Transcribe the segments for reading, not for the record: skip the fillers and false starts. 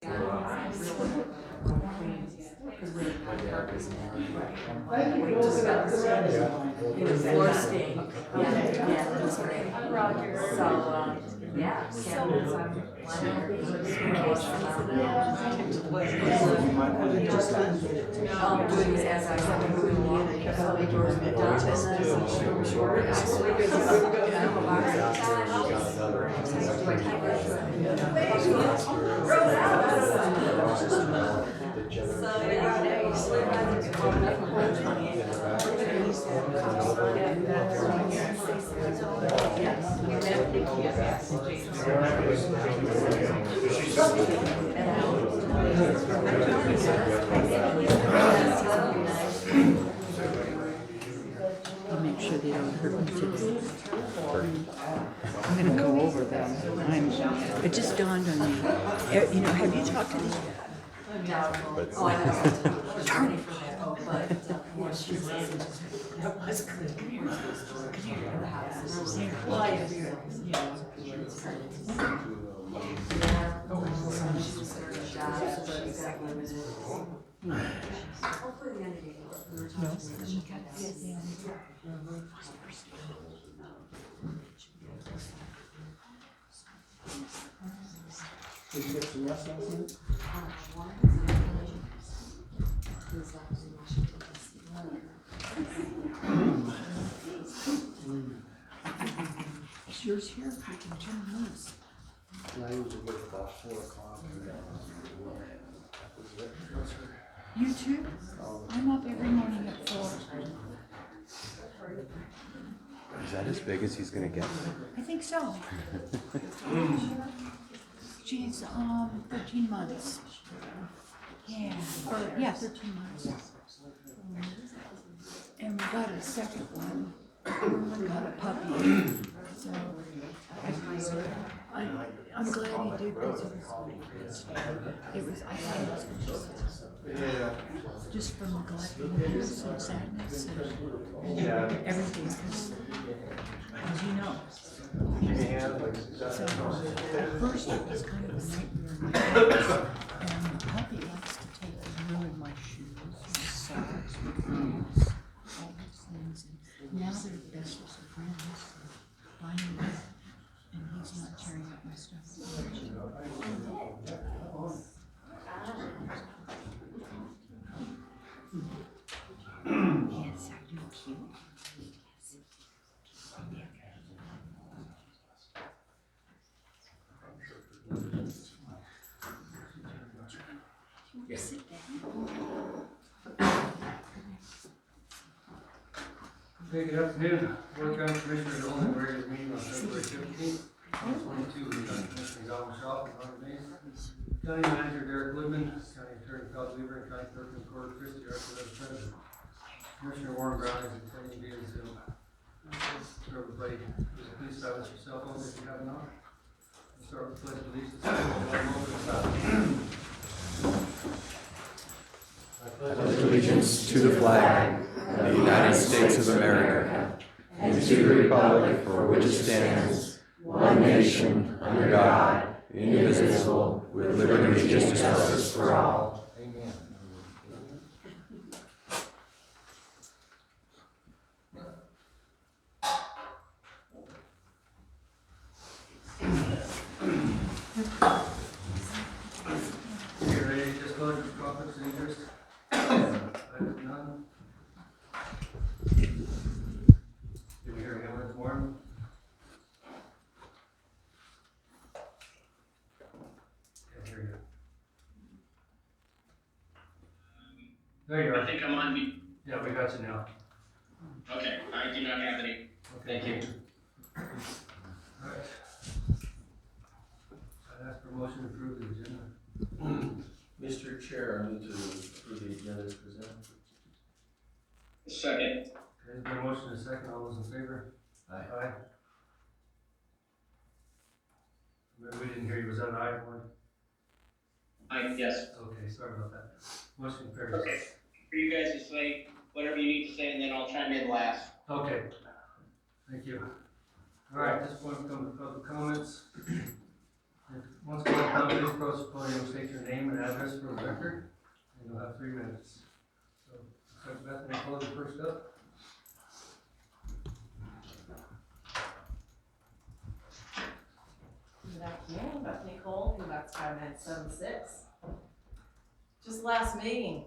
I'll make sure they don't hurt me today. I'm going to go over them. It just dawned on me. You know, have you talked to these? Darn it. Did you get some rest last night? Is yours here? I can turn loose. I usually get about 4 o'clock. You too? I'm up every morning at 4. Is that as big as he's gonna get? I think so. She's 13 months. Yeah, 13 months. And we got a second one. We got a puppy. So I'm glad he did because it was I thought it was just from neglecting him and sadness and everything because as you know. So at first it was kind of a nightmare. And the puppy likes to take and ruin my shoes, my socks, my boots, all those things. And now they're best of friends. Finally, and he's not tearing up my stuff. Yes, are you cute? Yes. Sit down. Okay, good afternoon. Board of County Commissioners holding a regular meeting on February 15th, 2022. We've got Commissioners Alvin, Schaaf, and RMaez, County Manager Derek.Woodman, County Attorney Pagosa Springs, and County Clerk and Recorder Archuleta President. Commissioner Warren.Brown is attending via Zoom. So everybody, please silence your cell phones if you have not. We'll start with the pledge of allegiance. I pledge allegiance to the flag of the United States of America and to the republic for which it stands, one nation, under God, indivisible, with liberty and justice for all. Amen. You ready to disclose your conflicts of interest? I have none. Did we hear Warren? Warren? Can't hear you. There you I are. think I'm on mute. Yeah, we got you now. Okay, I do not have any. Thank you. Alright. I'd ask for a motion to approve the agenda. Mr. Chair, I move to approve the agenda as presented. Second. Okay, there's been a motion and a second. All those in favor? Aye. Aye. We didn't hear you. Was that an aye, Warren? Yes. Okay, sorry about that. Motion carries. Okay. For you guys to say whatever you need to say, and then I'll chime in last. Okay. Thank you. All right, at this point, we come to public comments. Once called upon, please approach the podium, state your name and address for the record, and you'll have 3 minutes. So, Bethany, close it first up. Good afternoon, Bethany Cole, Box 5976. Just last meeting,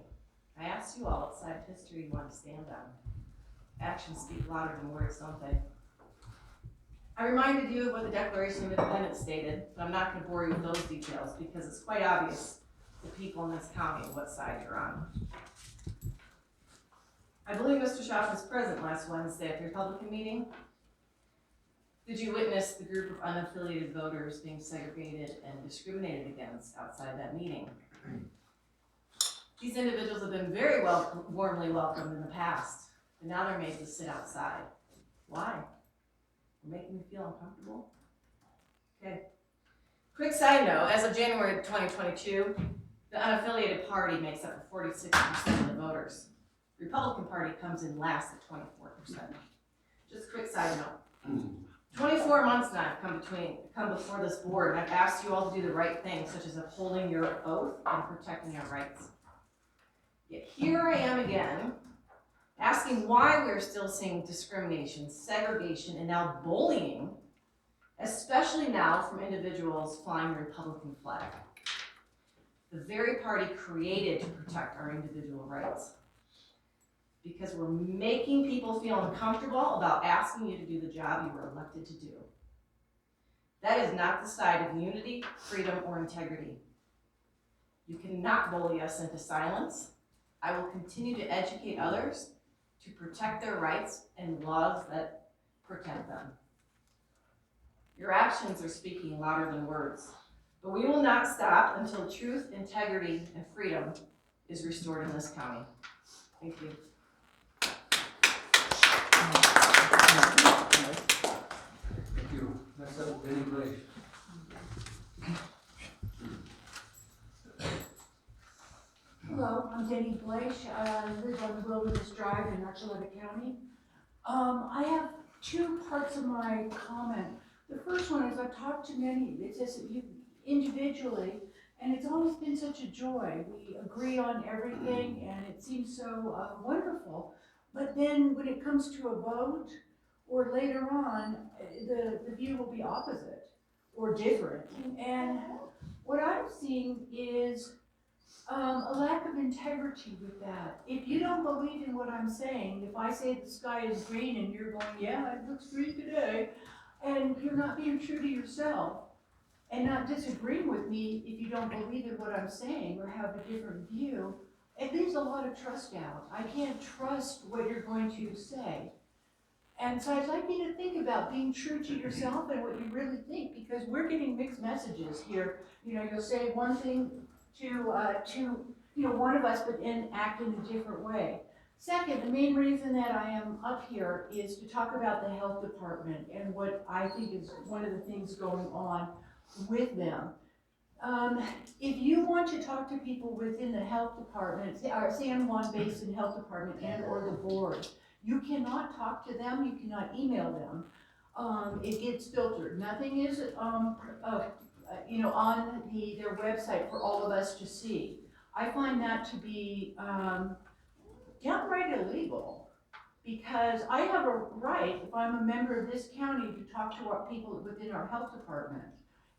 I asked you all what side of history you want to stand on. Actions speak louder than words, don't they? I reminded you of what the Declaration of Independence stated, but I'm not going to bore you with those details because it's quite obvious to people in this county what side you're on. I believe Mr. Schaaf was present last Wednesday at the Republican meeting. Did you witness the group of unaffiliated voters being segregated and discriminated against outside that meeting? These individuals have been very warmly welcomed in the past, and now they're made to sit outside. Why? You're making me feel uncomfortable? Okay. Quick side note, as of January 2022, the unaffiliated party makes up 46% of the voters. The Republican Party comes in last at 24%. Just a quick side note. 24 months now have come before this board, and I've asked you all to do the right thing, such as upholding your oath and protecting our rights. Yet here I am again, asking why we're still seeing discrimination, segregation, and now bullying, especially now from individuals flying the Republican flag. The very party created to protect our individual rights. Because we're making people feel uncomfortable about asking you to do the job you were elected to do. That is not the side of unity, freedom, or integrity. You cannot bully us into silence. I will continue to educate others to protect their rights and laws that protect them. Your actions are speaking louder than words, but we will not stop until truth, integrity, and freedom is restored in this county. Thank you. Thank you. Next up, Denny Blake. Hello, I'm Denny Blake. I live on the Wilderness Drive in Archuleta County. I have 2 parts of my comment. The first one is I've talked to many, it's just you individually, and it's always been such a joy. We agree on everything, and it seems so wonderful. But then when it comes to a vote, or later on, the view will be opposite or different. And what I'm seeing is a lack of integrity with that. If you don't believe in what I'm saying, if I say the sky is green and you're going, yeah, it looks green today, and you're not being true to yourself and not disagreeing with me if you don't believe in what I'm saying or have a different view, it leaves a lot of trust out. I can't trust what you're going to say. And so I'd like you to think about being true to yourself and what you really think, because we're getting mixed messages here. You know, you'll say one thing to one of us, but then act in a different way. Second, the main reason that I am up here is to talk about the health department and what I think is one of the things going on with them. If you want to talk to people within the health department, our San Juan Basin Health Department and or the board, you cannot talk to them, you cannot email them. It gets filtered. Nothing is on their website for all of us to see. I find that to be downright illegal, because I have a right, if I'm a member of this county, to talk to our people within our health department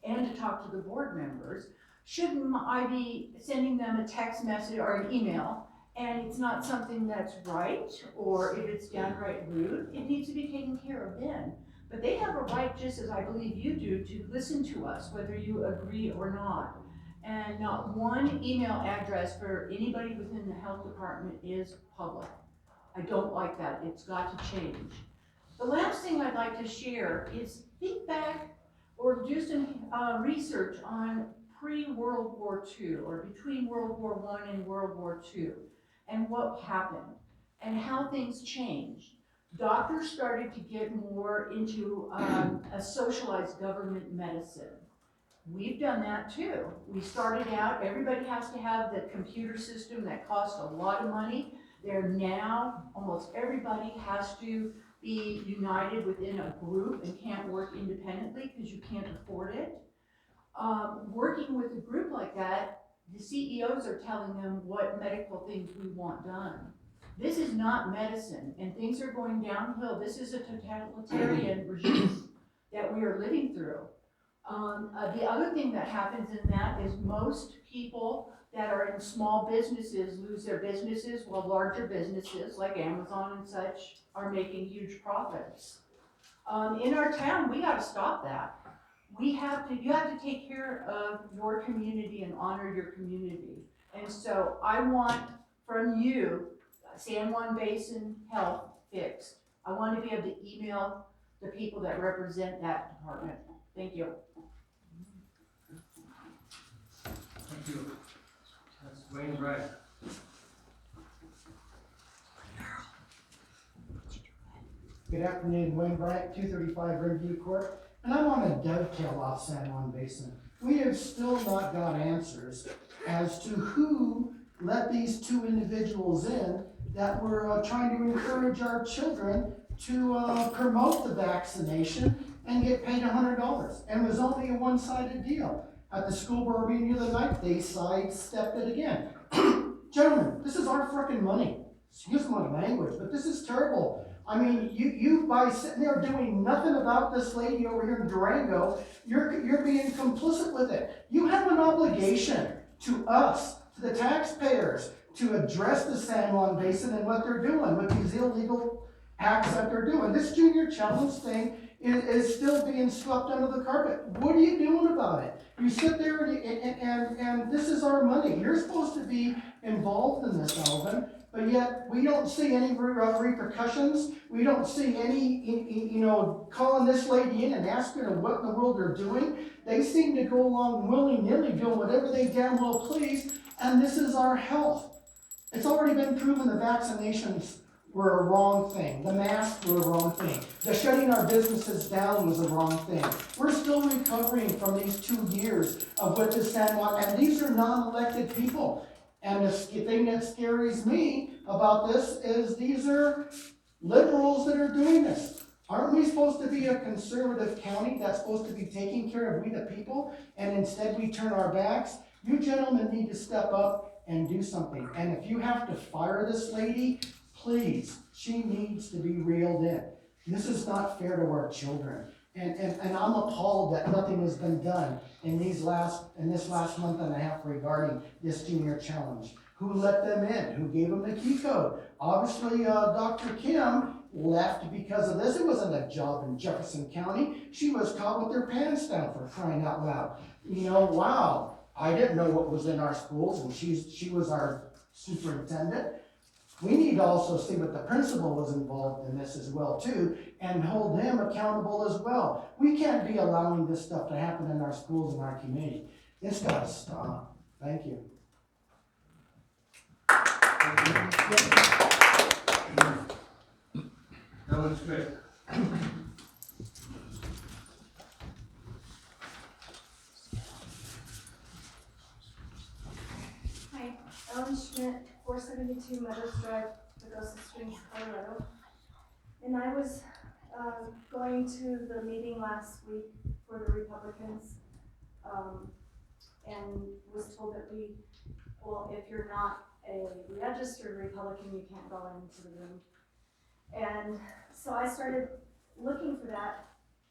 and to talk to the board members. Shouldn't I be sending them a text message or an email and it's not something that's right, or if it's downright rude, it needs to be taken care of then. But they have a right, just as I believe you do, to listen to us, whether you agree or not. And not one email address for anybody within the health department is public. I don't like that. It's got to change. The last thing I'd like to share is think back or do some research on pre-World War II or between World War I and World War II and what happened and how things changed. Doctors started to get more into a socialized government medicine. We've done that too. We started out, everybody has to have the computer system that costs a lot of money. There now, almost everybody has to be united within a group and can't work independently because you can't afford it. working with a group like that, the CEOs are telling them what medical things we want done. This is not medicine, and things are going downhill. This is a totalitarian regime that we are living through. The other thing that happens in that is most people that are in small businesses lose their businesses, while larger businesses like Amazon and such are making huge profits. In our town, we gotta stop that. You have to take care of your community and honor your community. And so I want from you, San Juan Basin Health fixed. I want to be able to email the people that represent that department. Thank you. Thank you. That's Wayne-Bright. Good afternoon, Wayne Bryant, 235 Riverview Court, and I want to dovetail off San Juan Basin. We have still not got answers as to who let these two individuals in that were trying to encourage our children to promote the vaccination and get paid $100. And it was only a one-sided deal. At the school board meeting the other night, they sidestepped it again. Gentlemen, this is our frickin' money. Excuse my language, but this is terrible. I mean, you by sitting there doing nothing about this lady over here in Durango, you're being complicit with it. You have an obligation to us, to the taxpayers, to address the San Juan Basin and what they're doing with these illegal acts that they're doing. This junior challenge thing is still being swept under the carpet. What are you doing about it? You sit there and this is our money. You're supposed to be involved in this, Alvin, but yet we don't see any repercussions. We don't see any, calling this lady in and asking her what in the world they're doing. They seem to go along willy-nilly doing whatever they damn well please, and this is our health. It's already been proven the vaccinations were a wrong thing. The masks were a wrong thing. The shutting our businesses down was a wrong thing. We're still recovering from these 2 years of what this San Juan, and these are non-elected people. And the thing that scares me about this is these are liberals that are doing this. Aren't we supposed to be a conservative county that's supposed to be taking care of we the people, and instead we turn our backs? You gentlemen need to step up and do something. And if you have to fire this lady, please, she needs to be reeled in. This is not fair to our children. And I'm appalled that nothing has been done in this last month and a half regarding this junior challenge. Who let them in? Who gave them the key code? Obviously, Dr. Kim left because of this. It wasn't a job in Jefferson County. She was caught with her pants down, for crying out loud. Wow, I didn't know what was in our schools, and she was our superintendent. We need to also see what the principal was involved in this as well too, and hold them accountable as well. We can't be allowing this stuff to happen in our schools and our community. It's got to stop. Thank you. Ellen Smith. Hi, Ellen Schmidt, 472 Meadows Drive, Pagosa Springs, Colorado. And I was going to the meeting last week for the Republicans and was told that if you're not a registered Republican, you can't go into the room. And so I started looking for that.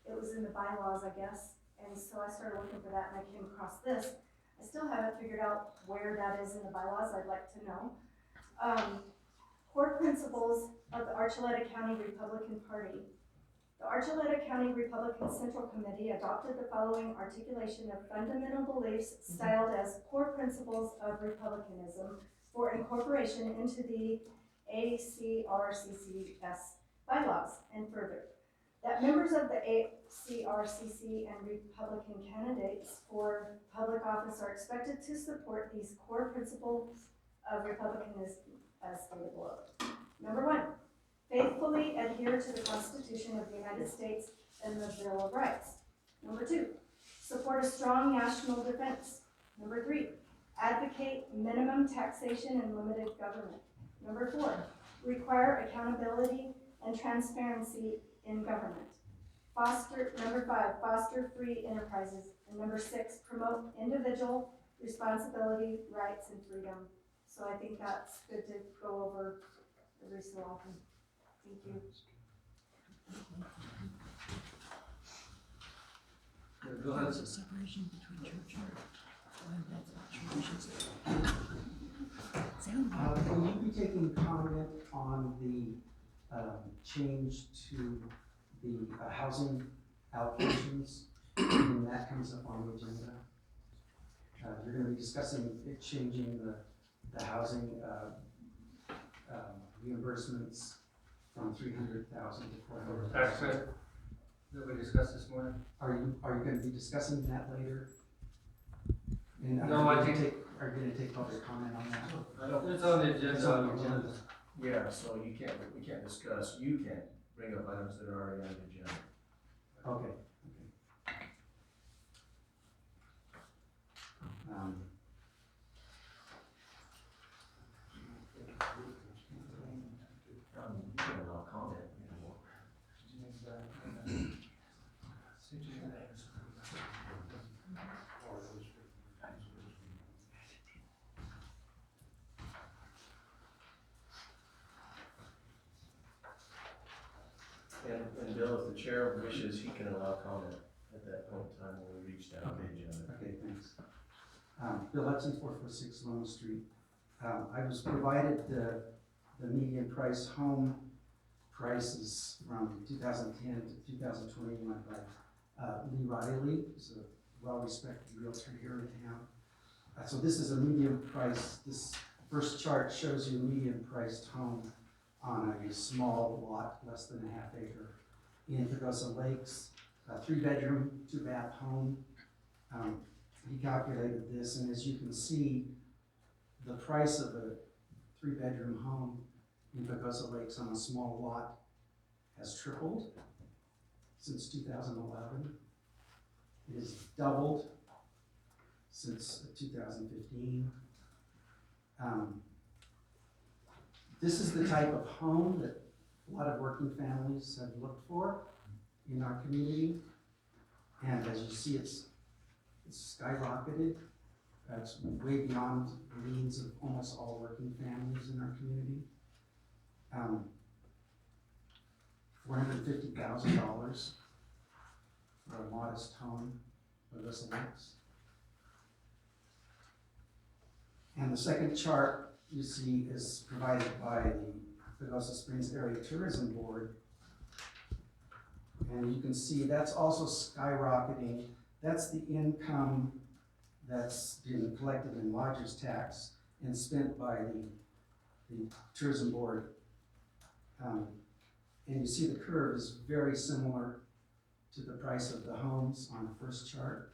It was in the bylaws, I guess. And so I started looking for that and I came across this. I still haven't figured out where that is in the bylaws. I'd like to know. Core principles of the Archuleta County Republican Party. The Archuleta County Republican Central Committee adopted the following articulation of fundamental beliefs styled as core principles of Republicanism for incorporation into the ASchaaf bylaws, and further, that members of the ASchaaf and Republican candidates for public office are expected to support these core principles of Republicanism as stated below. Number 1, faithfully adhere to the Constitution of the United States and the Bill of Rights. Number 2, support a strong national defense. Number 3, advocate minimum taxation and limited government. Number 4, require accountability and transparency in government. Number 5, foster free enterprises. And number 6, promote individual responsibility, rights, and freedom. So I think that's good to go over every so often. Thank you. Go ahead. There's a separation between church and churches. Will you be taking comment on the change to the housing allocations when that comes up on the agenda? You're going to be discussing it changing the housing reimbursements from 300,000 to 400,000. Tax credit that we discussed this morning. Are you going to be discussing that later? And No, I think. Are you going to take public comment on that? I don't, It's on the agenda. It's on the agenda. yeah, so we can't discuss, you can't bring up items that are already on the agenda. Okay. You can allow comment, And Bill, if the chair wishes, he can allow comment at that point in time when we reach down the agenda. Okay, thanks. Bill Hudson, 446 Lone Street. I was provided the median price home prices from 2010 to 2021 by Lee Riley, who's a well-respected realtor here in town. So this is a median price. This first chart shows you a median priced home on a small lot, less than a half acre, in Pagosa Lakes, a 3-bedroom, 2-bath home. He calculated this, and as you can see, the price of a 3-bedroom home in Pagosa Lakes on a small lot has tripled since 2011. It has doubled since 2015. This is the type of home that a lot of working families have looked for in our community. And as you see, it's skyrocketed. It's way beyond the needs of almost all working families in our community. $450,000 for a modest home for this Lakes. And the second chart you see is provided by the Pagosa Springs Area Tourism Board. And you can see that's also skyrocketing. That's the income that's being collected in lodger's tax and spent by the tourism board. And you see the curve is very similar to the price of the homes on the first chart.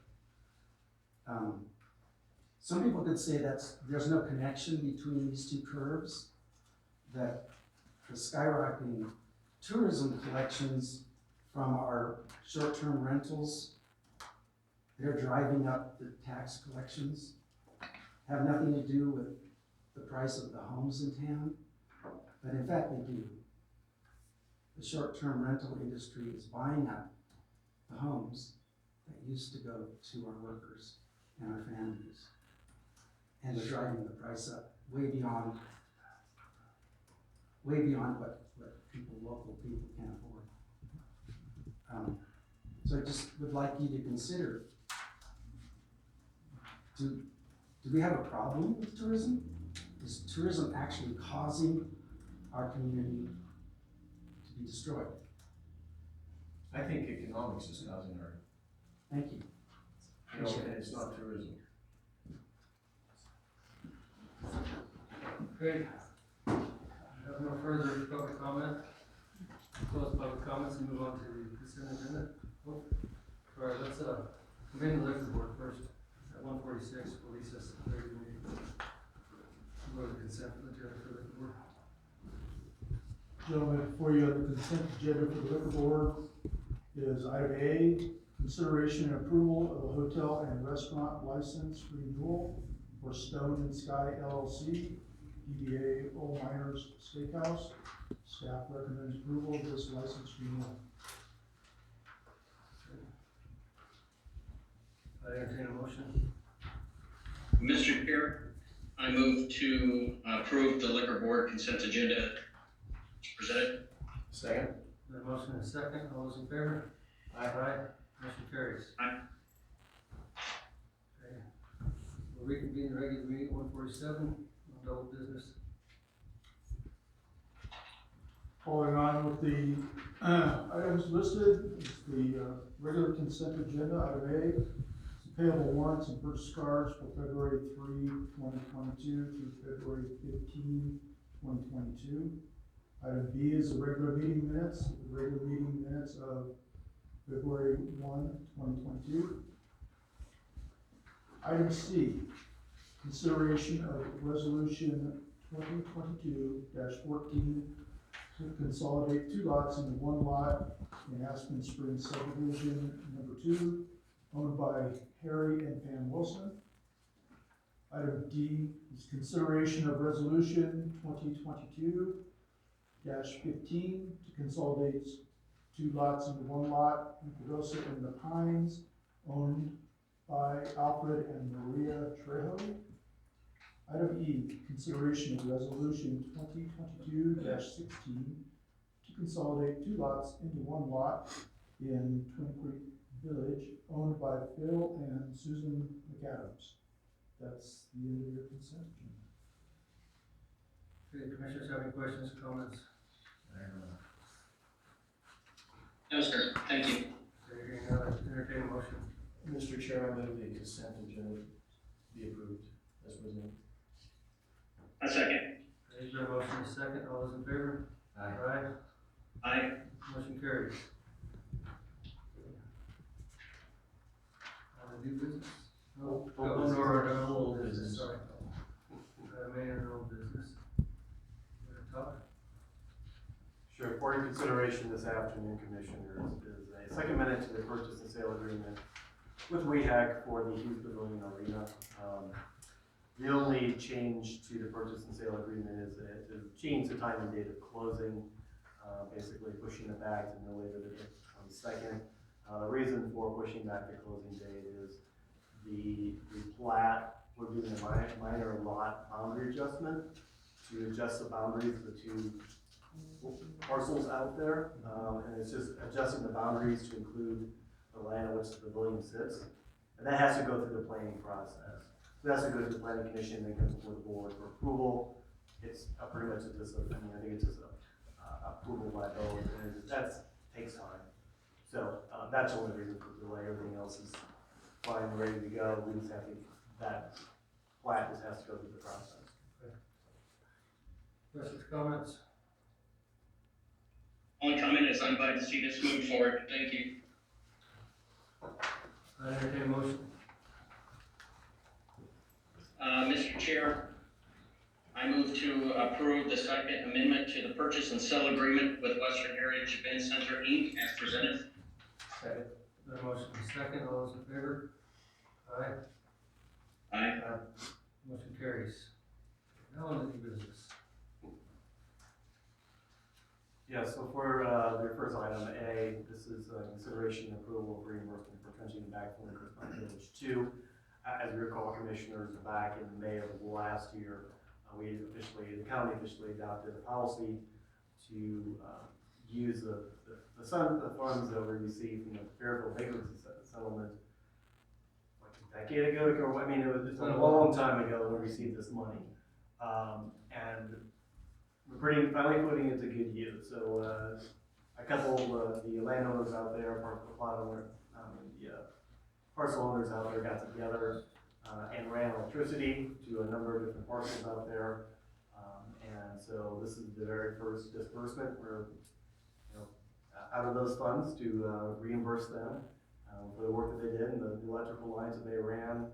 Some people could say there's no connection between these two curves, that the skyrocketing tourism collections from our short-term rentals, they're driving up the tax collections, have nothing to do with the price of the homes in town, but in fact they do. The short-term rental industry is buying up the homes that used to go to our workers and our families. And they're driving the price up way beyond what local people can afford. So I just would like you to consider, do we have a problem with tourism? Is tourism actually causing our community to be destroyed? I think economics is causing our, Thank you. and it's not tourism. Great. Have no further public comment. Close public comments and move on to the consent agenda. Oh, all right, let's come in the liquor board first. At 146, we'll recess the 30 minutes. Go to the consent agenda for the liquor board. Gentlemen, before you have the consent agenda for the liquor board is item A, consideration and approval of a hotel and restaurant license renewal for Stone and Sky LLC, DBA Old Miners Steakhouse. Staff recommends approval of this license renewal. I entertain a motion. Mr. Chair, I move to approve the liquor board consent agenda as presented. Second. The motion is second, all those in favor? Aye. Motion carries. Aye. Okay. We'll reconvene the regular meeting, 147, on double business. Following on with the items listed, is the regular consent agenda, item A, is payable warrants and purchase cards for February 3, 2022 through February 15, 2022. Item B is the regular meeting minutes of February 1, 2022. Item C, consideration of resolution 2022-14 to consolidate 2 lots into 1 lot in Aspen Springs subdivision number 2, owned by Harry and Pam Wilson. Item D is consideration of resolution 2022-15 to consolidate 2 lots into 1 lot in Pagosa in the Pines, owned by Alfred and Maria Trejo. Item E, consideration of resolution 2022-16 to consolidate 2 lots into 1 lot in Twin Creek Village, owned by Phil and Susan McAdams. That's the end of your consent agenda. Okay, commissioners have any questions, comments? No, sir. Thank you. Okay, hearing none, entertain a motion. Mr. Chair, I move the consent agenda be approved as presented. A second. There's been a motion and a second, all those in favor? Aye. Aye. Motion carries. New business? Old Oh, business. no, Old business. sorry. Mayor, old business. You wanna talk? Sure, for your consideration this afternoon, Commissioners, is a second minute to the purchase and sale agreement with WEHAG for the Hughes Pavilion Arena. The only change to the purchase and sale agreement is to change the time and date of closing, basically pushing it back to no later than the 22nd. The reason for pushing back the closing date is the plat, we're doing a minor lot boundary adjustment to adjust the boundaries of the 2 parcels out there, and it's just adjusting the boundaries to include the land on which the pavilion sits, and that has to go through the planning process. So it has to go to the planning commission, then comes before the board for approval. It's pretty much just I think it's just a approval by both, and that takes time. So that's the only reason for the delay. Everything else is fine, ready to go. We just have to, that plat just has to go through the process. Questions, comments? Only comment is I'm glad to see this move forward. Thank you. I entertain a motion. Mr. Chair, I move to approve the second amendment to the purchase and sale agreement with Western Heritage Event Center, Inc. as presented. Second. The motion is second, all those in favor? Aye. Aye. Motion carries. Now on to new business. Yeah, so for the first item A, this is consideration and approval of reimbursement for trenching and backfilling Christmas Village 2. As you recall, Commissioners, back in May of last year, the county officially adopted a policy to use the funds that we received from the Fairfield bankruptcy settlement like a decade ago, or I mean, it's a long time ago we received this money. And we're finally putting it to good use. So a couple of the landowners out there, the parcel owners out there got together and ran electricity to a number of different parcels out there. And so this is the very first disbursement. We're out of those funds to reimburse them for the work that they did, and the electrical lines that they ran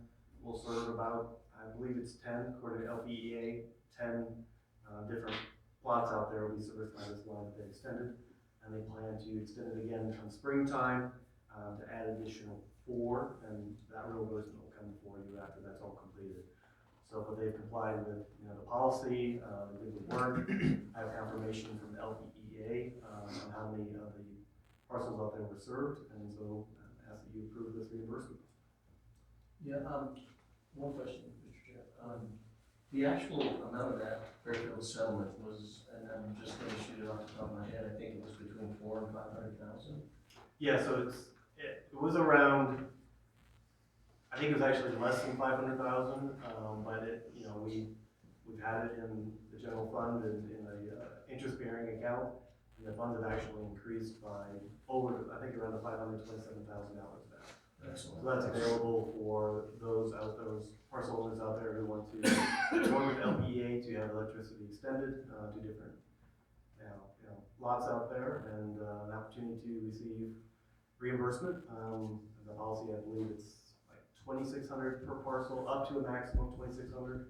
will serve about, I believe it's 10, according to LPEA, 10 different plots out there will be serviced by this line that they extended, and they plan to extend it again come springtime to add additional 4, and that reimbursement will come before you after that's all completed. So, but they've complied with the policy, they did the work. I have confirmation from the LPEA on how many of the parcels out there were served, and so ask that you approve this reimbursement. Yeah, one question, Mr. Chair. The actual amount of that Fairfield settlement was, and I'm just gonna shoot it off the top of my head, I think it was between 400,000 and 500,000. Yeah, so it was around, I think it was actually less than 500,000, but we've had it in the general fund and in a interest-bearing account, and the funds have actually increased by over, I think around the $527,000 now. Excellent. So that's available for those parcel owners out there who want to work with LPA to have electricity extended, do different, lots out there, and an opportunity to receive reimbursement. The policy, I believe it's like $2,600 per parcel, up to a maximum of $2,600.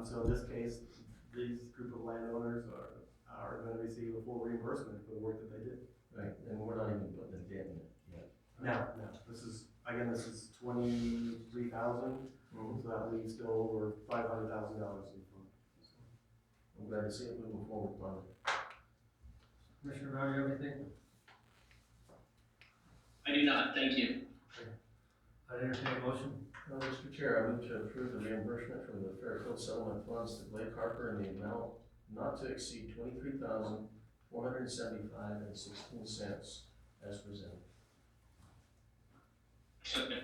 So in this case, these group of landowners are going to receive a full reimbursement for the work that they did. Right, and we're not even putting a dent in it yet. No, this is 23,000, so that leaves still over $500,000 in fund. I'm glad to see it moving forward, Ronnie. Commissioner Brown, you have anything? I do not, thank you. I entertain a motion. Mr. Chair, I move to approve the reimbursement from the Fairfield settlement funds to Blake Harper in the amount not to exceed $23,475.16 as presented. Second.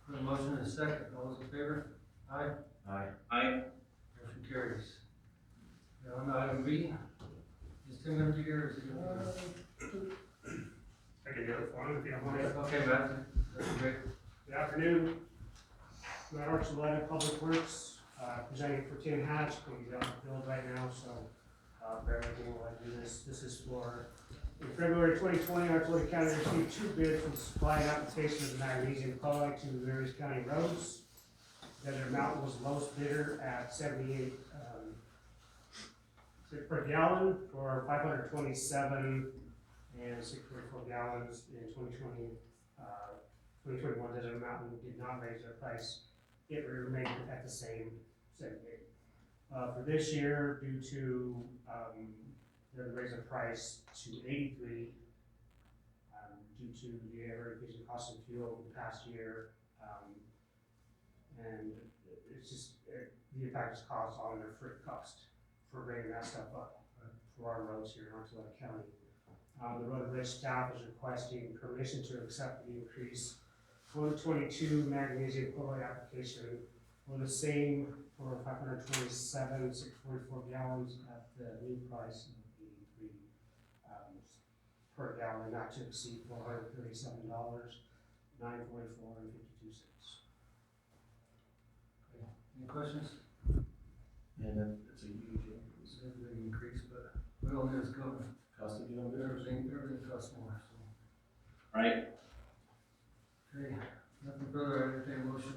A motion and a second. All those in favor? Aye. Aye. Aye. Motion carries. Now on to item B. Is Tim gonna be here or is he gonna be here? I can do it for him if you don't mind. Okay, Matt, that's great. Good afternoon. Matt Archuleta, Public Works, presenting for Tim Hatch, he's out in the field right now, so, bear with me while I do this. This is for, in February 2020, Archuleta County received 2 bids for the supply and application of magnesium chloride to various county roads. Desert Mountain was the lowest bidder at 78 per gallon for 527 and 6.4 gallons in 2020. 2021 Desert Mountain did not raise their price. It remained at the same 78. For this year, due to they're raising the price to 83 due to the ever increasing cost of fuel in the past year, and it's just the impact is caused on their freight cost for bringing that stuff up for our roads here in Archuleta County. The Road and Bridge staff is requesting permission to accept the increase for the 22 magnesium chloride application for the same for 527 644 gallons at the new price of 83 per gallon, not to exceed $437, $944.52. Any questions? And it's a huge increase. It's a big increase, but we all knew it's coming. Cost of doing business. Everything costs more, so. Right. Okay, nothing further, I entertain a motion.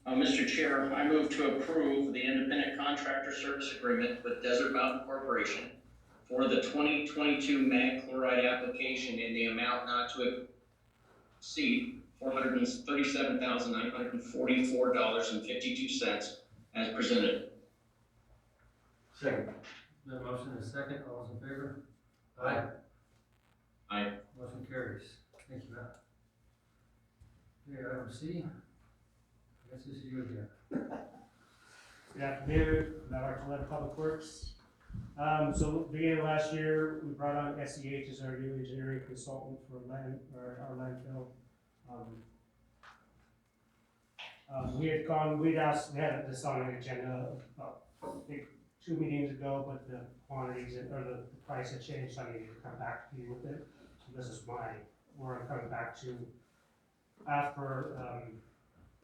Mr. Chair, I move to approve the independent contractor service agreement with Desert Mountain Corporation for the 2022 mag chloride application in the amount not to exceed $437,944.52 as presented. Second. The motion is second, all those in favor? Aye. Aye. Motion carries. Thank you, Matt. Okay, item C. I guess this is you again. Good afternoon, Matt Archuleta, Public Works. So beginning of last year, we brought on SEH as our new engineering consultant for our landfill. We had this on an agenda about, I think, 2 meetings ago, but the quantities or the price had changed, so I needed to come back to you with it. So this is where I'm coming back to after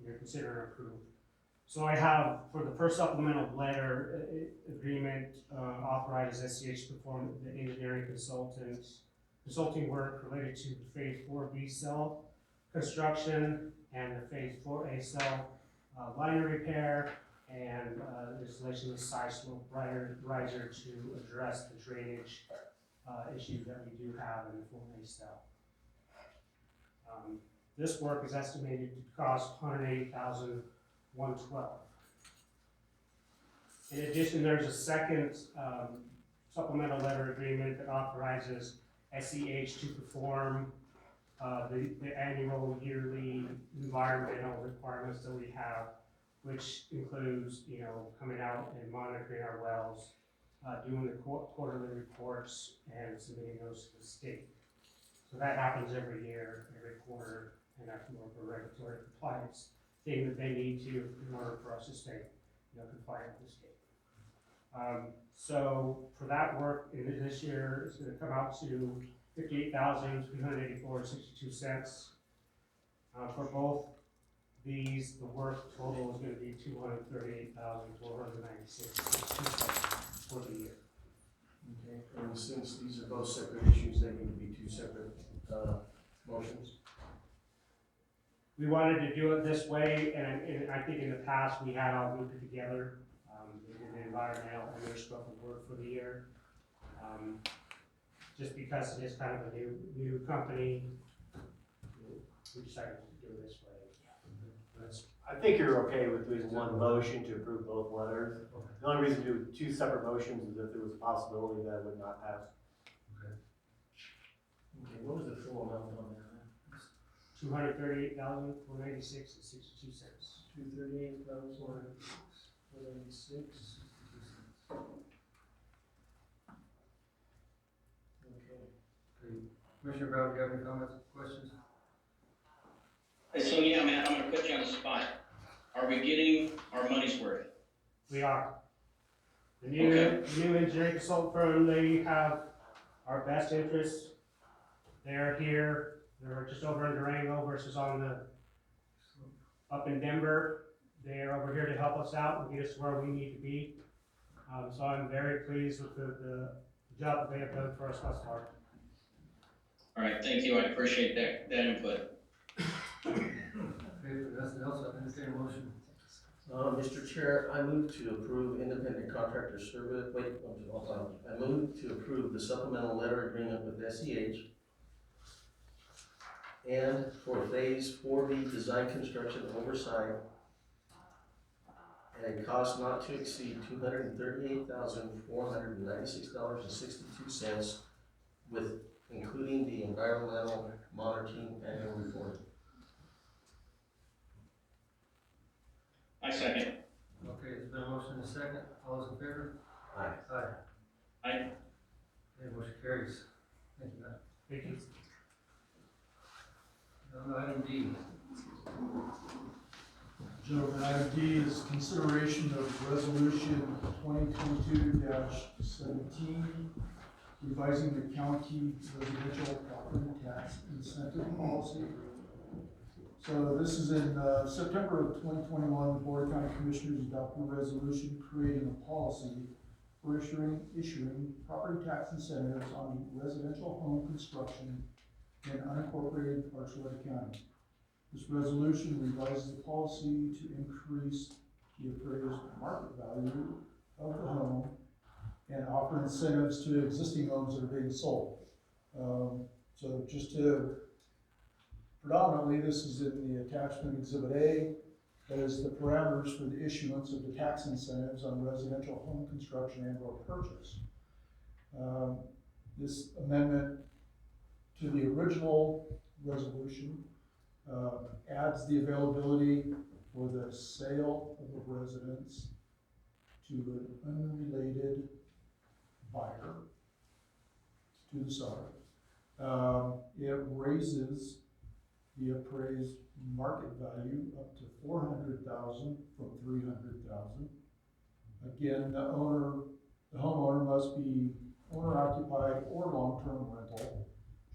you're considering approval. So I have, for the first supplemental letter agreement, authorizes SCH to perform the engineering consulting work related to the Phase 4B cell construction and the Phase 4A cell liner repair and installation of side slope riser to address the drainage issues that we do have in the 4A cell. This work is estimated to cost $180,112. In addition, there's a second supplemental letter agreement that authorizes SEH to perform the annual yearly environmental requirements that we have, which includes, you know, coming out and monitoring our wells, doing the quarterly reports and submitting those to the state. So that happens every year, every quarter, and that's more of a regulatory compliance thing that they need to in order for us to stay, you know, compliant with the state. So for that work in this year, it's gonna come out to $58,384.62. For both these, the work total is gonna be $238,496.62 for the year. Okay, and since these are both separate issues, they need to be two separate, motions. We wanted to do it this way, and I think in the past, we had all grouped it together. We did the environmental and their scope of work for the year. Just because it is kind of a new company, we decided to do it this way. I think you're okay with doing one motion to approve both letters. The only reason to do two separate motions is if there was a possibility that it would not pass. Okay, what was the full amount on that? $238,496.62. $238,496.62. Okay. Okay. Commissioner Brown, do you have any comments, questions? So yeah, Matt, I'm gonna put you on the spot. Are we getting our money's worth? We are. The new engineering consultant firm, they have our best interests. They're here, they're just over in Durango versus up in Denver. They're over here to help us out and get us where we need to be. So I'm very pleased with the job that they have done for us thus far. All right, thank you, I appreciate that input. Okay, if nothing else, I'll entertain a motion. Mr. Chair, I move to approve independent contractor service, I move to approve the supplemental letter agreement with SEH and for phase 4B design construction oversight at a cost not to exceed $238,496.62 with including the environmental monitoring annual report. I second. Okay, there's been a motion and a second. All those in favor? Aye. Aye. Aye. Okay, motion carries. Thank you, Matt. Thank you. On to item D. Gentlemen, item D is consideration of resolution 2022-17, revising the county residential property tax incentive policy. So this is in September of 2021, the Board of County Commissioners adopted a resolution creating a policy for issuing property tax incentives on residential home construction in unincorporated Archuleta County. This resolution revises the policy to increase the appraised market value of the home and offer incentives to existing homes that are being sold. So just to predominantly, this is in the attachment Exhibit A, that is the parameters for the issuance of the tax incentives on residential home construction and/or purchase. This amendment to the original resolution adds the availability for the sale of a residence to an unrelated buyer to the seller. It raises the appraised market value up to $400,000 from $300,000. Again, the homeowner must be owner occupied or long-term rental.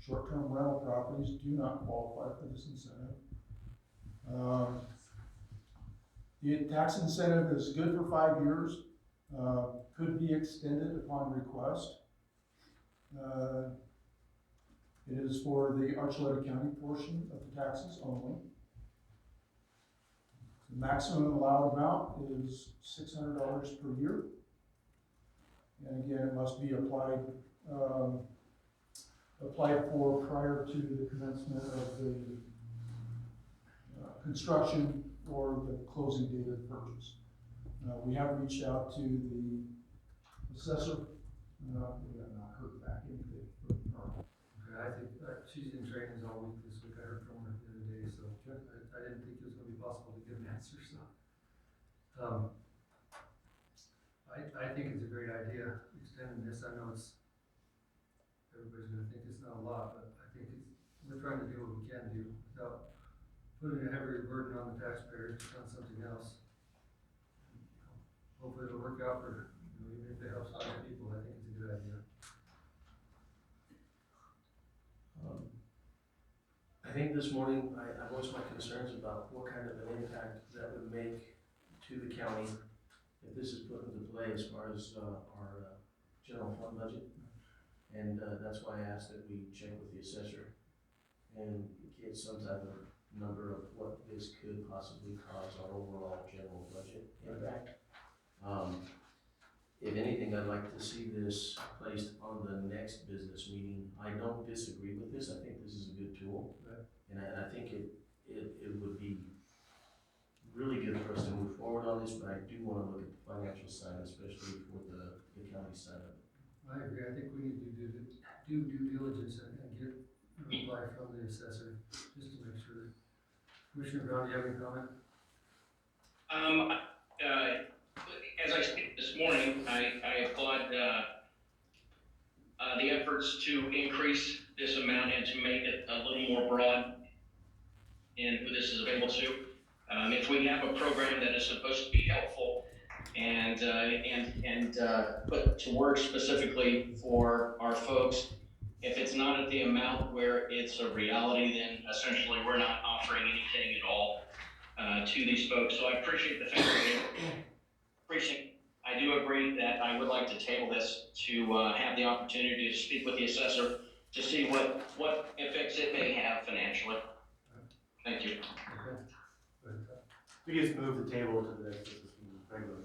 Short-term rental properties do not qualify for this incentive. The tax incentive is good for 5 years, could be extended upon request. It is for the Archuleta County portion of the taxes only. The maximum allowed amount is $600 per year. And again, it must be applied for prior to the commencement of the construction or the closing date of the purchase. We have reached out to the assessor. We have not heard back anything from her. Okay, I think she's in training all week this think I heard from her the other day, so I didn't think it was gonna be possible to give an answer, so. I think it's a great idea, extending this. I know everybody's gonna think it's not a lot, but I think we're trying to do what we can do without putting a heavier burden on the taxpayers on something else. Hopefully it'll work out for, even if it helps other people, I think it's a good idea. I think this morning, I voiced my concerns about what kind of an impact that would make to the county if this is put into play as far as our general fund budget. And that's why I asked that we check with the assessor and get some type of number of what this could possibly cause our overall general budget impact. If anything, I'd like to see this placed on the next business meeting. I don't disagree with this. I think this is a good tool. Right. And I think it would be really good for us to move forward on this, but I do want to look at the financial side, especially for the county side of it. I agree. I think we need to do due diligence and get a reply from the assessor, just to make sure. Commissioner Brown, do you have any comment? As I stated this morning, I applaud the efforts to increase this amount and to make it a little more broad in who this is available to. If we have a program that is supposed to be helpful and put to work specifically for our folks, if it's not at the amount where it's a reality, then essentially we're not offering anything at all to these folks. So I appreciate the fact that I do agree that I would like to table this to have the opportunity to speak with the assessor to see what effects it may have financially. Thank you. Okay. We just move the table to the next business meeting, regular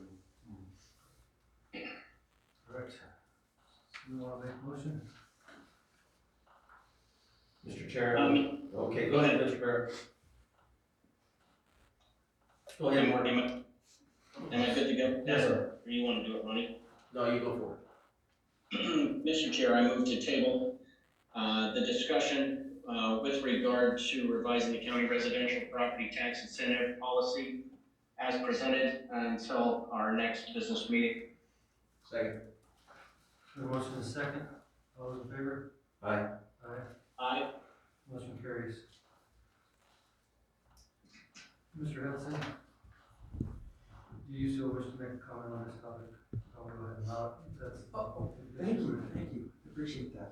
meeting. All right. You want to make a motion? Mr. Chair, okay, go ahead, Mr. Barrett. Go ahead, Marty. Am I good to go? Yes, sir. Or you want to do it, Ronnie? No, you go for it. Mr. Chair, I move to table the discussion with regard to revising the county residential property tax incentive policy as presented until our next business meeting. Second. The motion is second. All those in favor? Aye. Aye. Aye. Motion carries. Mr. Henson, do you still wish to make a comment on this topic? I'll go ahead and allow it. Thank you, appreciate that.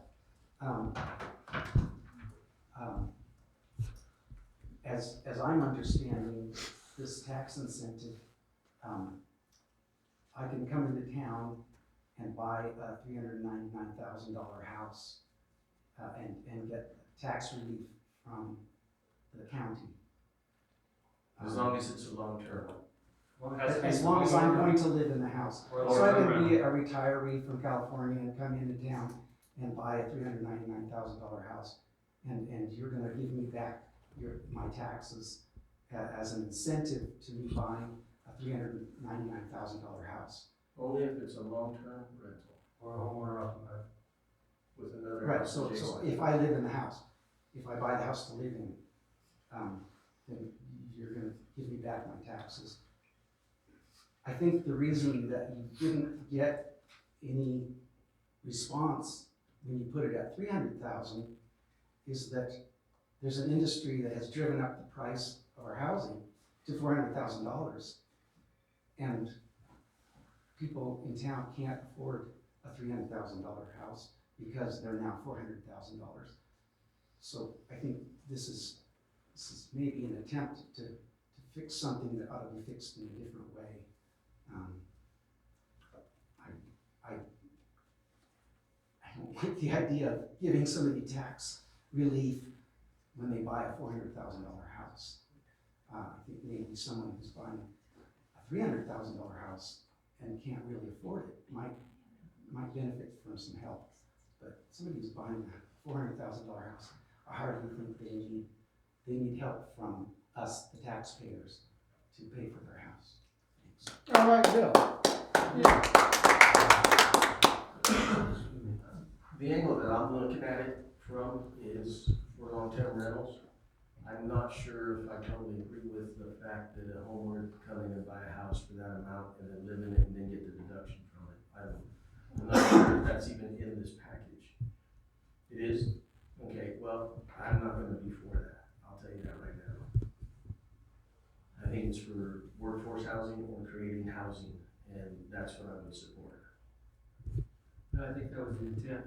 As I'm understanding this tax incentive, I can come into town and buy a $399,000 house and get tax relief from the county. As long as it's a long term. As long as I'm going to live in the house. So I can be a retiree from California and come into town and buy a $399,000 house. And you're gonna give me back my taxes as an incentive to me buying a $399,000 house. Only if it's a long-term rental. Or a homeowner occupied. With another. Right, so if I live in the house, if I buy the house to live in, then you're gonna give me back my taxes. I think the reason that you didn't get any response when you put it at 300,000 is that there's an industry that has driven up the price of our housing to $400,000. And people in town can't afford a $300,000 house because they're now $400,000. So I think this is maybe an attempt to fix something that ought to be fixed in a different way. I don't like the idea of giving somebody tax relief when they buy a $400,000 house. I think maybe someone who's buying a $300,000 house and can't really afford it might benefit from some help. But somebody who's buying a $400,000 house, I hardly think they need help from us, the taxpayers, to pay for their house. Thanks. All right, Bill. The angle that I'm looking at it from is for long-term rentals. I'm not sure if I totally agree with the fact that a homeowner can come in and buy a house for that amount and then live in it and then get the deduction from it. I'm not sure if that's even in this package. It is? Okay, well, I'm not gonna be for that, I'll tell you that right now. I think it's for workforce housing or creating housing, and that's what I would support. I think that was the intent.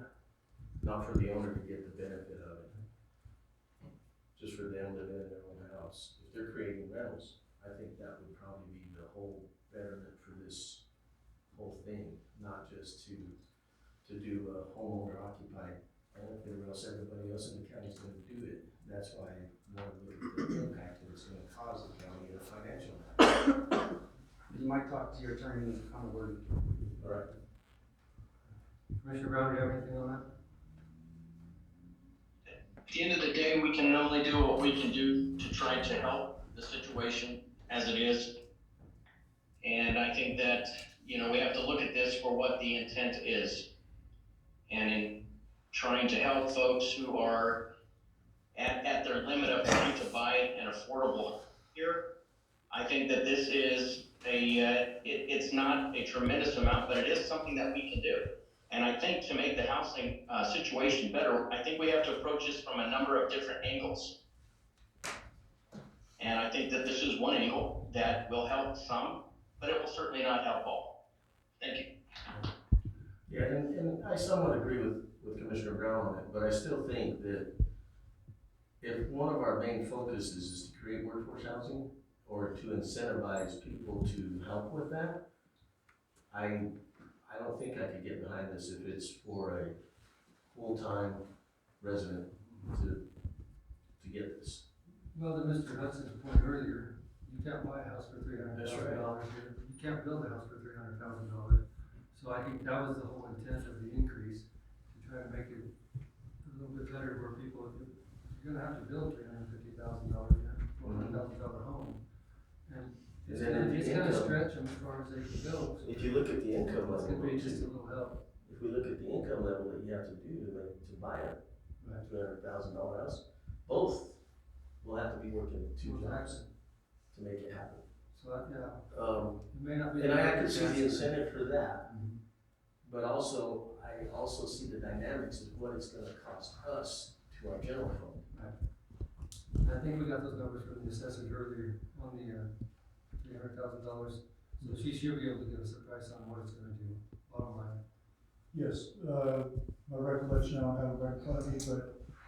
Not for the owner to get the benefit of it. Just for them to live in their own house. If they're creating rentals, I think that would probably be the whole betterment for this whole thing, not just to do a homeowner occupied benefit or else everybody else in the county's gonna do it. That's why I want to look at the impact that it's gonna cause the county in a financial matter. You might talk to your attorney on the word. All right. Commissioner Brown, do you have anything on that? At the end of the day, we can only do what we can do to try to help the situation as it is. And I think that, you know, we have to look at this for what the intent is. And in trying to help folks who are at their limit of trying to buy an affordable here, I think that this is it's not a tremendous amount, but it is something that we can do. And I think to make the housing situation better, I think we have to approach this from a number of different angles. And I think that this is one angle that will help some, but it will certainly not help all. Thank you. Yeah, and I somewhat agree with Commissioner Brown on it, but I still think that if one of our main focuses is to create workforce housing or to incentivize people to help with that, I don't think I could get behind this if it's for a full-time resident to get this. Well, to Mr. Hudson's point earlier, you can't buy a house for $300,000 here. You can't build a house for $300,000. So I think that was the whole intent of the increase, to try to make it a little bit better where people, if you're gonna have to build $350,000, $400,000 home. And it's gonna stretch them as far as they can go. So If you look at the income it's level, gonna be just a little help. if we look at the income level that you have to do to buy a $300,000 house, both will have to be working two jobs to make it happen. So, it may not be. And I could see the incentive for that, but also, I also see the dynamics of what it's gonna cost us to our general fund. I think we got those numbers from the assessors earlier on the $300,000. So she'll be able to give us a price on what it's gonna do, bottom line. Yes, my recollection, I don't have it right in front of me, but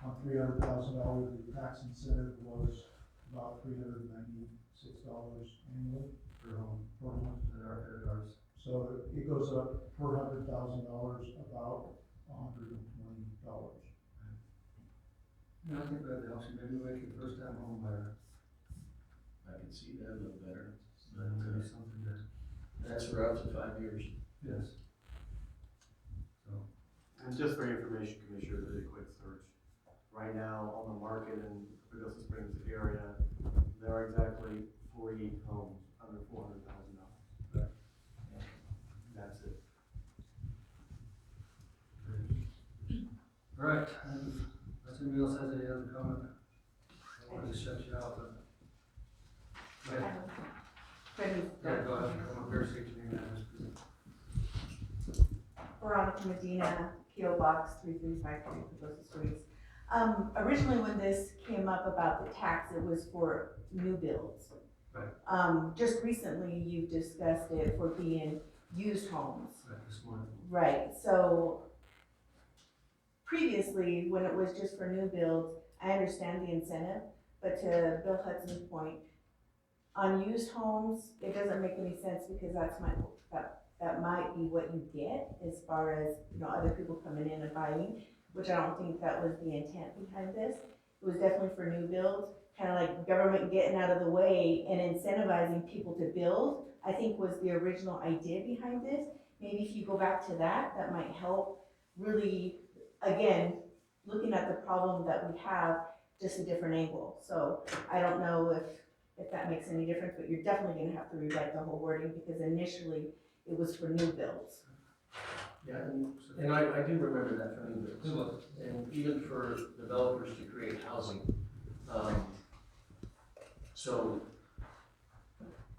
on $300,000, the tax incentive was about $396 annually Per home. per home. At ours. So it goes up per $100,000 about $120. Yeah, I think we have the option, maybe make it first time home buyer. I can see that a little better. Maybe something that, That's for up to 5 years. yes. So, And just for your information, Commissioner, really quick search. Right now, on the market in Pagosa Springs area, there are exactly 40 homes under $400,000. That's it. all right, unless anybody else has any other comment, I wanted to shut you out, but. Go ahead. Yeah, go ahead, come up here, state your name and address, please. Veronica Medina, P.O. Box 3353, Pagosa Springs. Originally when this came up about the tax, it was for new builds. Right. Just recently, you've discussed it for being used homes. Right, this morning. Right, so previously, when it was just for new builds, I understand the incentive, but to Bill Hudson's point, on used homes, it doesn't make any sense because that might be what you get as far as, you know, other people coming in and buying, which I don't think that was the intent behind this. It was definitely for new builds, kind of like government getting out of the way and incentivizing people to build, I think was the original idea behind this. Maybe if you go back to that, that might help really, again, looking at the problem that we have, just a different angle. So I don't know if that makes any difference, but you're definitely gonna have to rewrite the whole wording because initially it was for new builds. Yeah, and I do remember that from new builds. And even for developers to create housing, So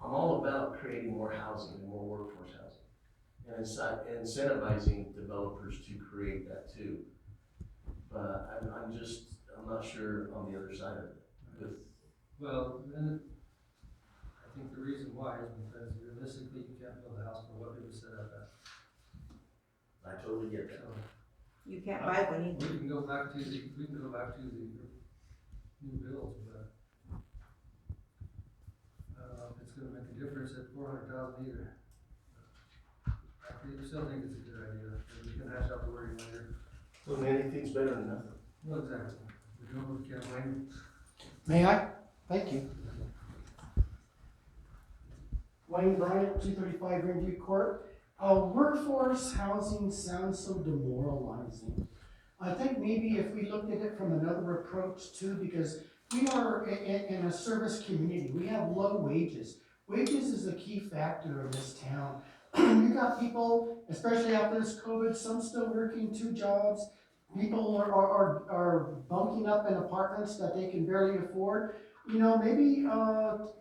I'm all about creating more housing and more workforce housing. And incentivizing developers to create that too. But I'm not sure on the other side of it. Well, and I think the reason why is because realistically, you can't build a house for what it was set up at. I totally get that. So, You can't buy one either. we can go back to the new builds, but I don't know if it's gonna make a difference at 400,000 either. I still think it's a good idea, and we can hash out the wording later. Well, anything's better than nothing. Well, exactly. We're doing what we can, Wayne. May I? Thank you. Wayne Bryant, 235 Grandview Court. Workforce housing sounds so demoralizing. I think maybe if we looked at it from another approach too, because we are in a service community, we have low wages. Wages is a key factor in this town. You got people, especially after this COVID, some still working 2 jobs. People are bunking up in apartments that they can barely afford. You know, maybe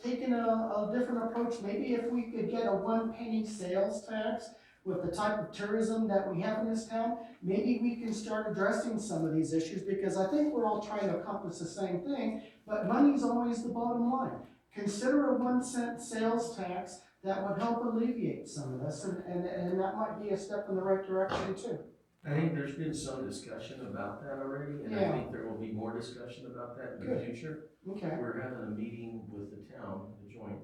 taking a different approach, maybe if we could get a 1 penny sales tax with the type of tourism that we have in this town, maybe we can start addressing some of these issues, because I think we're all trying to accomplish the same thing, but money's always the bottom line. Consider a 1 cent sales tax that would help alleviate some of this, and that might be a step in the right direction too. I think there's been some discussion about that already, and I think there will be more discussion about that in the future. Okay. We're having a meeting with the town, the joint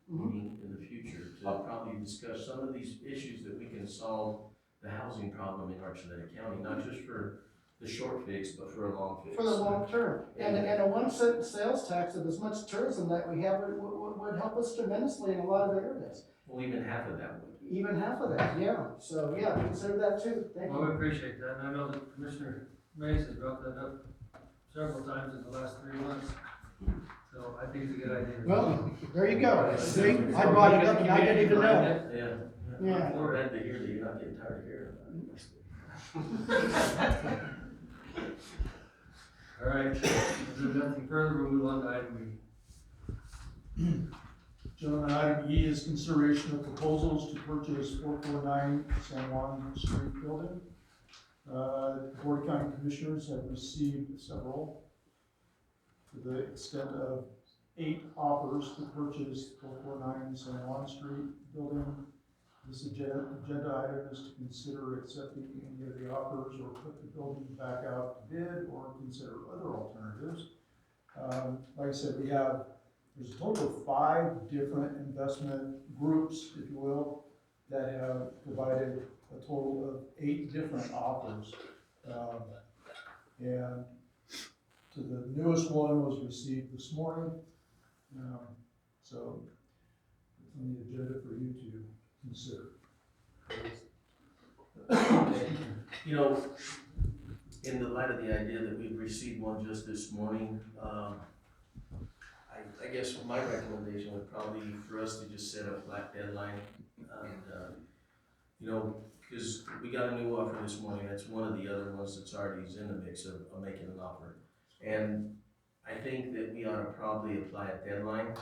meeting in the future, to probably discuss some of these issues that we can solve the housing problem in Archuleta County, not just for the short fix, but for a long fix. For the long term. And a 1 cent sales tax of as much tourism that we have would help us tremendously in a lot of areas. Well, even half of that would. Even half of that, yeah. So, yeah, consider that too. Thank you. Well, we appreciate that, and I know that Commissioner Maez has brought that up several times in the last 3 months. So I think it's a good idea. Well, there you go. See, I brought it up and I didn't even know. Yeah. I'm glad to hear that you're not getting tired of hearing about it. All right, if there's nothing further, we'll move on to item E. Gentlemen, item E is consideration of proposals to purchase 449 San Juan Street building. Board of County Commissioners have received several to the extent of 8 offers to purchase 449 San Juan Street building. This agenda item is to consider accepting any of the offers or put the building back out to bid or consider other alternatives. Like I said, there's a total of 5 different investment groups, if you will, that have provided a total of 8 different offers. And to the newest one was received this morning. So it's on the agenda for you to consider. You know, in the light of the idea that we've received one just this morning, I guess my recommendation would probably be for us to just set a flat deadline. And, you know, because we got a new offer this morning, that's one of the other ones that's already in the mix of making an offer. And I think that we ought to probably apply a deadline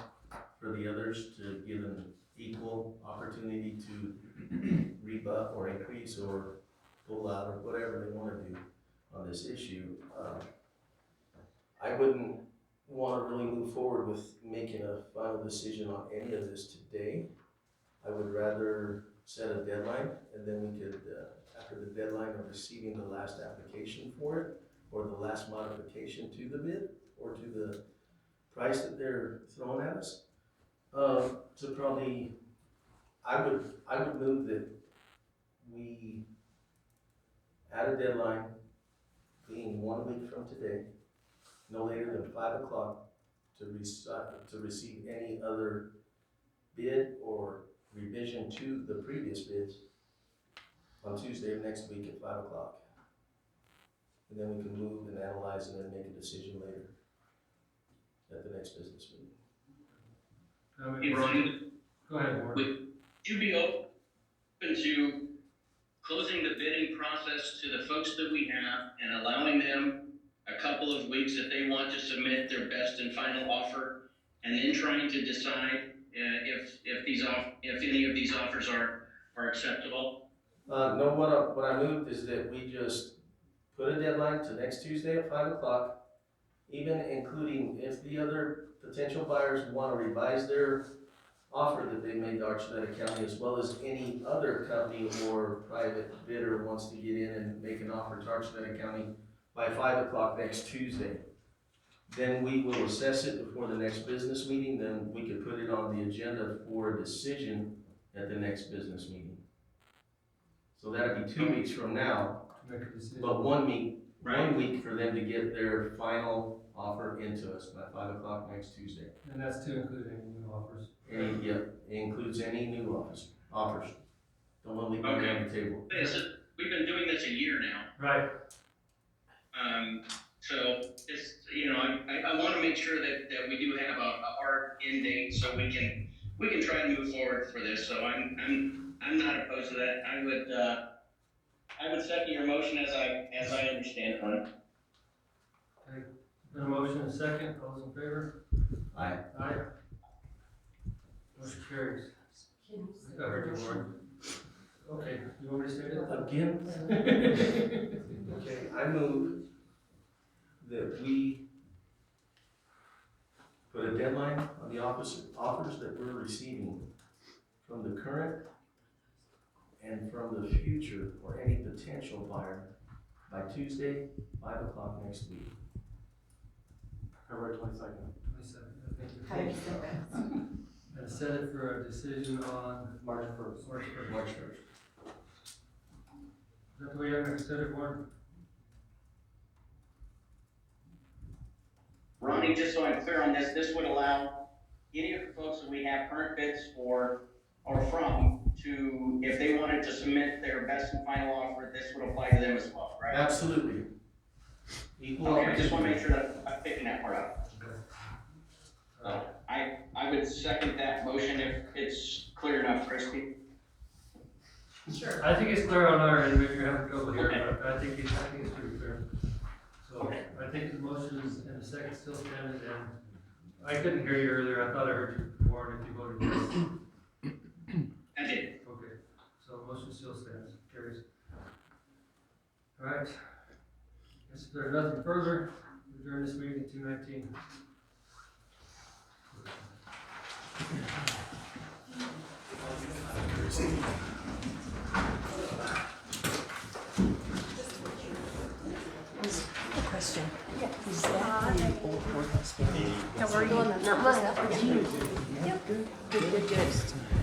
for the others to give them equal opportunity to rebut or increase or pull out or whatever they want to do on this issue. I wouldn't want to really move forward with making a final decision on any of this today. I would rather set a deadline, and then we could, after the deadline of receiving the last application for it, or the last modification to the bid, or to the price that they're throwing at us, to probably, I would move that we add a deadline being 1 week from today, no later than 5 o'clock, to receive any other bid or revision to the previous bids on Tuesday of next week at 5 o'clock. And then we can move and analyze and then make a decision later at the next business meeting. Hey, Ronnie. Go ahead, Warren. Would you be open to closing the bidding process to the folks that we have and allowing them a couple of weeks if they want to submit their best and final offer, and then trying to decide if any of these offers are acceptable? No, what I moved is that we just put a deadline to next Tuesday at 5 o'clock, even including if the other potential buyers want to revise their offer that they made to Archuleta County, as well as any other company or private bidder wants to get in and make an offer to Archuleta County by 5 o'clock next Tuesday. Then we will assess it before the next business meeting, then we could put it on the agenda for a decision at the next business meeting. So that'd be 2 weeks from now, Make a decision. but 1 week for them to get their final offer into us by 5 o'clock next Tuesday. And that's to include any new offers. And, yep, it includes any new offers. Don't want to leave money on the table. We've been doing this a year now. Right. So it's, I want to make sure that we do have a hard end date so we can try to move forward for this. So I'm not opposed to that. I would second your motion as I understand it, Ronnie. Okay, been a motion and a second, all those in favor? Aye. Aye. Motion carries. I think I heard you, Warren. Okay, you want me to say it? Again? Okay, I move that we put a deadline on the offers that we're receiving from the current and from the future or any potential buyer by Tuesday, 5 o'clock next week. February 22nd. 22nd, I How do think. you say that? And set it for a decision on March 1st. March 1st. March 1st. Is that the way you're gonna set it, Warren? Ronnie, just so I'm clear on this would allow any of the folks that we have current bids for or from to, if they wanted to submit their best and final offer, this would apply to them as well, right? Absolutely. Equal Okay, I just want to opportunity. make sure that I'm picking that part up. Okay. I would second that motion if it's clear enough, Christie. Sure. I think it's clear on our end, maybe you're having trouble here, but I think it's pretty clear. So I think the motion is, and the second still standing, and I couldn't hear you earlier, I thought I heard you, Warren, if you voted yes. I did. Okay, so motion still stands, carries. All right, guess if there's nothing further, we adjourn this meeting at 2:19. Question. Is that the old work? How are you? Not much. Good, good, good.